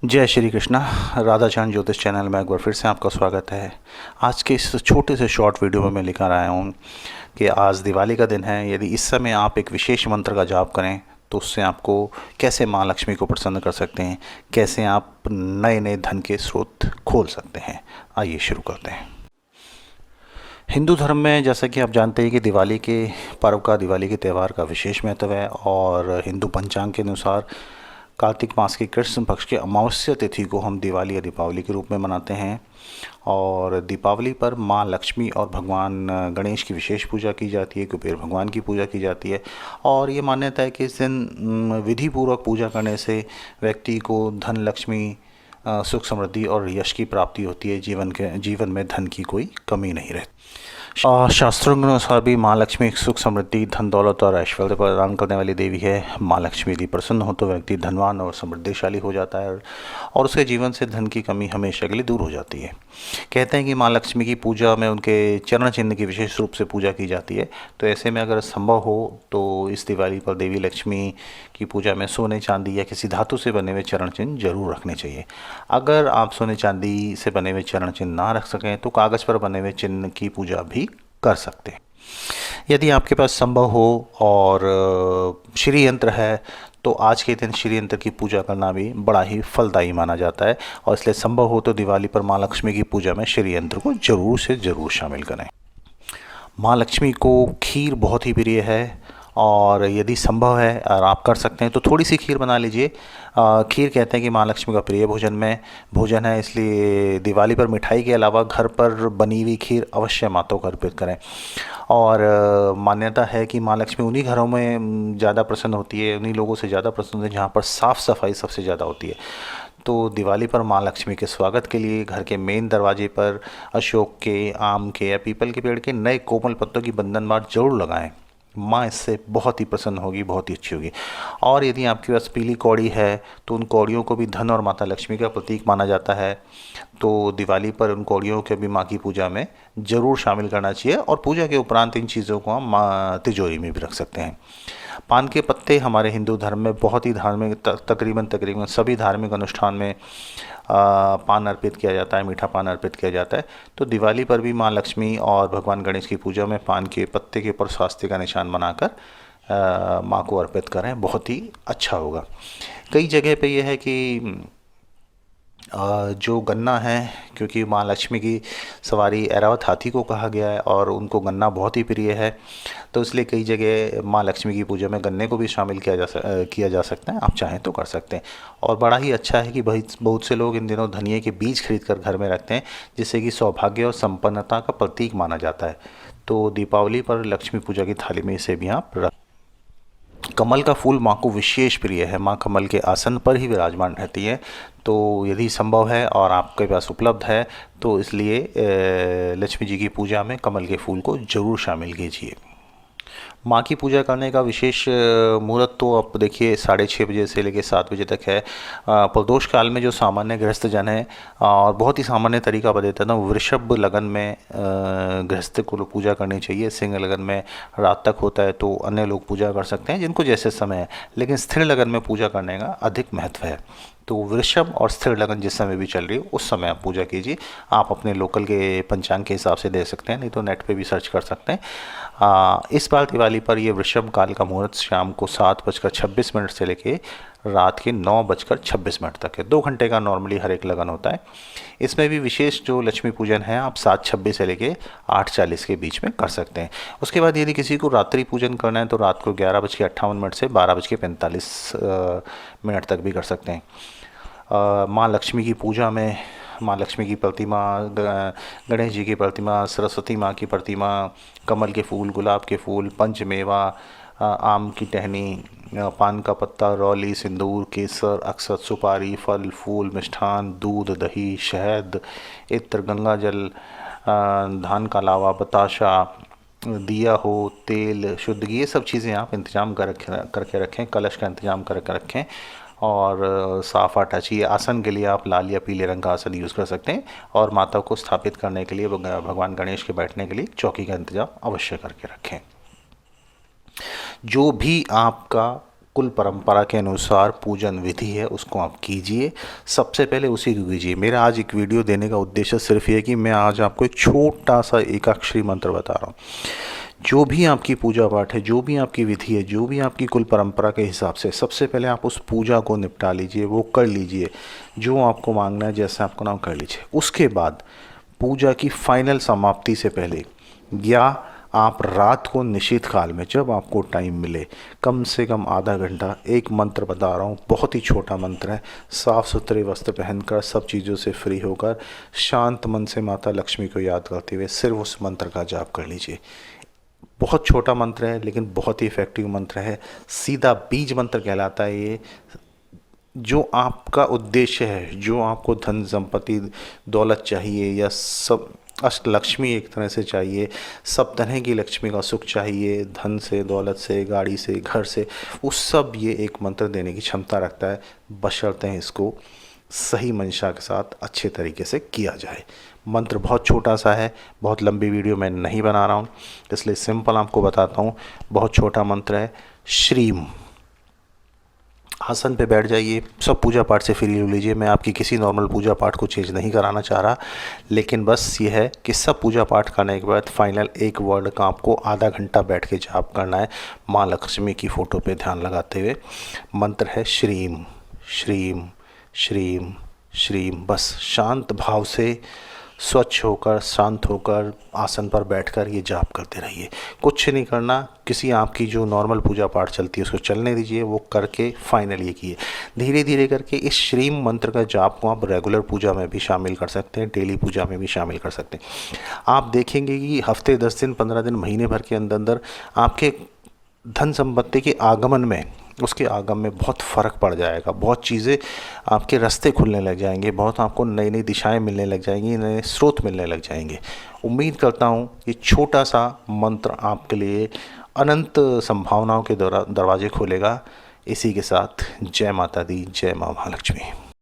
जय श्री कृष्णा। राधा चांद ज्योतिष चैनल में एक बार फिर से आपका स्वागत है। आज के इस छोटे से शॉर्ट वीडियो में मैं लेकर आया हूँ कि आज दिवाली का दिन है। यदि इस समय आप एक विशेष मंत्र का जाप करें तो उससे आपको कैसे माँ लक्ष्मी को प्रसन्न कर सकते हैं, कैसे आप नए नए धन के स्रोत खोल सकते हैं। आइए शुरू करते हैं। हिंदू धर्म में जैसा कि आप जानते हैं कि दिवाली के पर्व का, दिवाली के त्यौहार का विशेष महत्व है और हिंदू पंचांग के अनुसार कार्तिक मास के कृष्ण पक्ष की अमावस्या तिथि को हम दिवाली या दीपावली के रूप में मनाते हैं। और दीपावली पर माँ लक्ष्मी और भगवान गणेश की विशेष पूजा की जाती है, कुबेर भगवान की पूजा की जाती है। और ये मान्यता है कि इस दिन विधि पूर्वक पूजा करने से व्यक्ति को धन, लक्ष्मी, सुख, समृद्धि और यश की प्राप्ति होती है। जीवन में धन की कोई कमी नहीं रहती। शास्त्रों के अनुसार भी माँ लक्ष्मी सुख, समृद्धि, धन, दौलत और ऐश्वर्य प्रदान करने वाली देवी है। माँ लक्ष्मी यदि प्रसन्न हो तो व्यक्ति धनवान और समृद्धिशाली हो जाता है और उसके जीवन से धन की कमी हमेशा के लिए दूर हो जाती है। कहते हैं कि माँ लक्ष्मी की पूजा में उनके चरण चिन्ह की विशेष रूप से पूजा की जाती है। तो ऐसे में अगर संभव हो तो इस दिवाली पर देवी लक्ष्मी की पूजा में सोने, चांदी या किसी धातु से बने हुए चरण चिन्ह जरूर रखने चाहिए। अगर आप सोने चांदी से बने हुए चरण चिन्ह ना रख सकें तो कागज़ पर बने हुए चिन्ह की पूजा भी कर सकते हैं। यदि आपके पास संभव हो और श्री यंत्र है तो आज के दिन श्री यंत्र की पूजा करना भी बड़ा ही फलदायी माना जाता है और इसलिए संभव हो तो दिवाली पर माँ लक्ष्मी की पूजा में श्री यंत्र को जरूर से ज़रूर शामिल करें। माँ लक्ष्मी को खीर बहुत ही प्रिय है और यदि संभव है और आप कर सकते हैं तो थोड़ी सी खीर बना लीजिए। खीर कहते हैं कि माँ लक्ष्मी का प्रिय भोजन है, इसलिए दिवाली पर मिठाई के अलावा घर पर बनी हुई खीर अवश्य माता को अर्पित करें। और मान्यता है कि माँ लक्ष्मी उन्हीं घरों में ज़्यादा प्रसन्न होती है, उन्हीं लोगों से ज़्यादा प्रसन्न होती है जहाँ पर साफ़ सफाई सबसे ज़्यादा होती है। तो दिवाली पर माँ लक्ष्मी के स्वागत के लिए घर के मेन दरवाजे पर अशोक के, आम के या पीपल के पेड़ के नए कोमल पत्तों की बंधनवार जरूर लगाएं। माँ इससे बहुत ही प्रसन्न होगी, बहुत ही अच्छी होगी। और यदि आपके पास पीली कौड़ी है तो उन कौड़ियों को भी धन और माता लक्ष्मी का प्रतीक माना जाता है। तो दिवाली पर उन कौड़ियों के भी माँ की पूजा में ज़रूर शामिल करना चाहिए और पूजा के उपरांत इन चीज़ों को हम माँ तिजोरी में भी रख सकते हैं। पान के पत्ते हमारे हिंदू धर्म में बहुत ही धार्मिक, तकरीबन सभी धार्मिक अनुष्ठान में पान अर्पित किया जाता है, मीठा पान अर्पित किया जाता है। तो दिवाली पर भी माँ लक्ष्मी और भगवान गणेश की पूजा में पान के पत्ते के ऊपर स्वास्तिक का निशान बनाकर माँ को अर्पित करें, बहुत ही अच्छा होगा। कई जगह पे यह है कि जो गन्ना है, क्योंकि माँ लक्ष्मी की सवारी ऐरावत हाथी को कहा गया है और उनको गन्ना बहुत ही प्रिय है, तो इसलिए कई जगह माँ लक्ष्मी की पूजा में गन्ने को भी शामिल किया जा सकता है। आप चाहें तो कर सकते हैं। और बड़ा ही अच्छा है कि बहुत से लोग इन दिनों धनिये के बीज खरीद कर घर में रखते हैं, जिससे कि सौभाग्य और संपन्नता का प्रतीक माना जाता है। तो दीपावली पर लक्ष्मी पूजा की थाली में इसे भी आप रख। कमल का फूल माँ को विशेष प्रिय है। माँ कमल के आसन पर ही विराजमान रहती है। तो यदि संभव है और आपके पास उपलब्ध है तो इसलिए लक्ष्मी जी की पूजा में कमल के फूल को जरूर शामिल कीजिए। माँ की पूजा करने का विशेष मुहूर्त तो आप देखिए 6:30 बजे से लेकर 7 बजे तक है। प्रदोष काल में जो सामान्य गृहस्थ जन है और बहुत ही सामान्य तरीका बता देता हूँ। वृषभ लगन में गृहस्थ को पूजा करनी चाहिए। सिंह लगन में रात तक होता है तो अन्य लोग पूजा कर सकते हैं जिनको जैसे समय है, लेकिन स्थिर लगन में पूजा करने का अधिक महत्व है। तो वृषभ और स्थिर लगन जिस समय भी चल रही हो उस समय आप पूजा कीजिए। आप अपने लोकल के पंचांग के हिसाब से दे सकते हैं, नहीं तो नेट पे भी सर्च कर सकते हैं। इस बार दिवाली पर ये वृषभ काल का मुहूर्त शाम को 7:26 से लेके रात के 9:26 तक है। 2 घंटे का नॉर्मली हर एक लगन होता है। इसमें भी विशेष जो लक्ष्मी पूजन है आप 7:26 से लेके 8:40 के बीच में कर सकते हैं। उसके बाद यदि किसी को रात्रि पूजन करना है तो रात को 11:58 से 12:45 तक भी कर सकते हैं। माँ लक्ष्मी की पूजा में माँ लक्ष्मी की प्रतिमा, गणेश जी की प्रतिमा, सरस्वती माँ की प्रतिमा, कमल के फूल, गुलाब के फूल, पंचमेवा, आम की टहनी, पान का पत्ता, रौली, सिंदूर, केसर, अक्षत, सुपारी, फल, फूल, मिष्ठान, दूध, दही, शहद, इत्र, गंगा जल, धान का लावा, बताशा, दिया हो, तेल, शुद्ध घी, ये सब चीज़ें आप इंतजाम करके रखें। कलश का इंतजाम करके रखें और साफ आटा चाहिए। आसन के लिए आप लाल या पीले रंग का आसन यूज़ कर सकते हैं और माता को स्थापित करने के लिए, भगवान गणेश के बैठने के लिए चौकी का इंतजाम अवश्य करके रखें। जो भी आपका कुल परंपरा के अनुसार पूजन विधि है उसको आप कीजिए, सबसे पहले उसी को कीजिए। मेरा आज एक वीडियो देने का उद्देश्य सिर्फ ये है कि मैं आज आपको एक छोटा सा एकाक्षरी मंत्र बता रहा हूँ। जो भी आपकी पूजा पाठ है, जो भी आपकी विधि है, जो भी आपकी कुल परंपरा के हिसाब से, सबसे पहले आप उस पूजा को निपटा लीजिए, वो कर लीजिए, जो आपको मांगना है जैसे आपको नाम कर लीजिए। उसके बाद पूजा की फाइनल समाप्ति से पहले या आप रात को निश्चित काल में जब आपको टाइम मिले, कम से कम आधा घंटा, एक मंत्र बता रहा हूँ, बहुत ही छोटा मंत्र है, साफ़ सुथरे वस्त्र पहनकर, सब चीज़ों से फ्री होकर, शांत मन से माता लक्ष्मी को याद करते हुए सिर्फ उस मंत्र का जाप कर लीजिए। बहुत छोटा मंत्र है लेकिन बहुत ही इफ़ेक्टिव मंत्र है, सीधा बीज मंत्र कहलाता है ये। जो आपका उद्देश्य है, जो आपको धन संपत्ति दौलत चाहिए या सब अष्टलक्ष्मी एक तरह से चाहिए, सब तरह की लक्ष्मी का सुख चाहिए, धन से, दौलत से, गाड़ी से, घर से, वो सब ये एक मंत्र देने की क्षमता रखता है, बशर्ते इसको सही मंशा के साथ अच्छे तरीके से किया जाए। मंत्र बहुत छोटा सा है, बहुत लंबी वीडियो मैं नहीं बना रहा हूँ, इसलिए सिंपल आपको बताता हूँ। बहुत छोटा मंत्र है, श्रीम। आसन पे बैठ जाइए, सब पूजा पाठ से फ्री हो लीजिए। मैं आपकी किसी नॉर्मल पूजा पाठ को चेंज नहीं कराना चाह रहा, लेकिन बस ये है कि सब पूजा पाठ करने के बाद फाइनल एक वर्ड का आपको आधा घंटा बैठ के जाप करना है, माँ लक्ष्मी की फ़ोटो पे ध्यान लगाते हुए। मंत्र है श्रीम श्रीम श्रीम श्रीम। बस शांत भाव से, स्वच्छ होकर, शांत होकर आसन पर बैठकर ये जाप करते रहिए। कुछ नहीं करना, किसी आपकी जो नॉर्मल पूजा पाठ चलती है उसको चलने दीजिए, वो करके फाइनल ये कीजिए। धीरे धीरे करके इस श्रीम मंत्र का जाप को आप रेगुलर पूजा में भी शामिल कर सकते हैं, डेली पूजा में भी शामिल कर सकते हैं। आप देखेंगे कि हफ्ते, 10 दिन, 15 दिन, महीने भर के अंदर अंदर आपके धन संपत्ति के आगमन में, उसके आगम में बहुत फ़र्क पड़ जाएगा। बहुत चीज़ें आपके रास्ते खुलने लग जाएंगे, बहुत आपको नई नई दिशाएं मिलने लग जाएंगी, नए स्रोत मिलने लग जाएंगे। उम्मीद करता हूँ ये छोटा सा मंत्र आपके लिए अनंत संभावनाओं के दरवाजे खोलेगा। इसी के साथ जय माता दी, जय माँ महालक्ष्मी।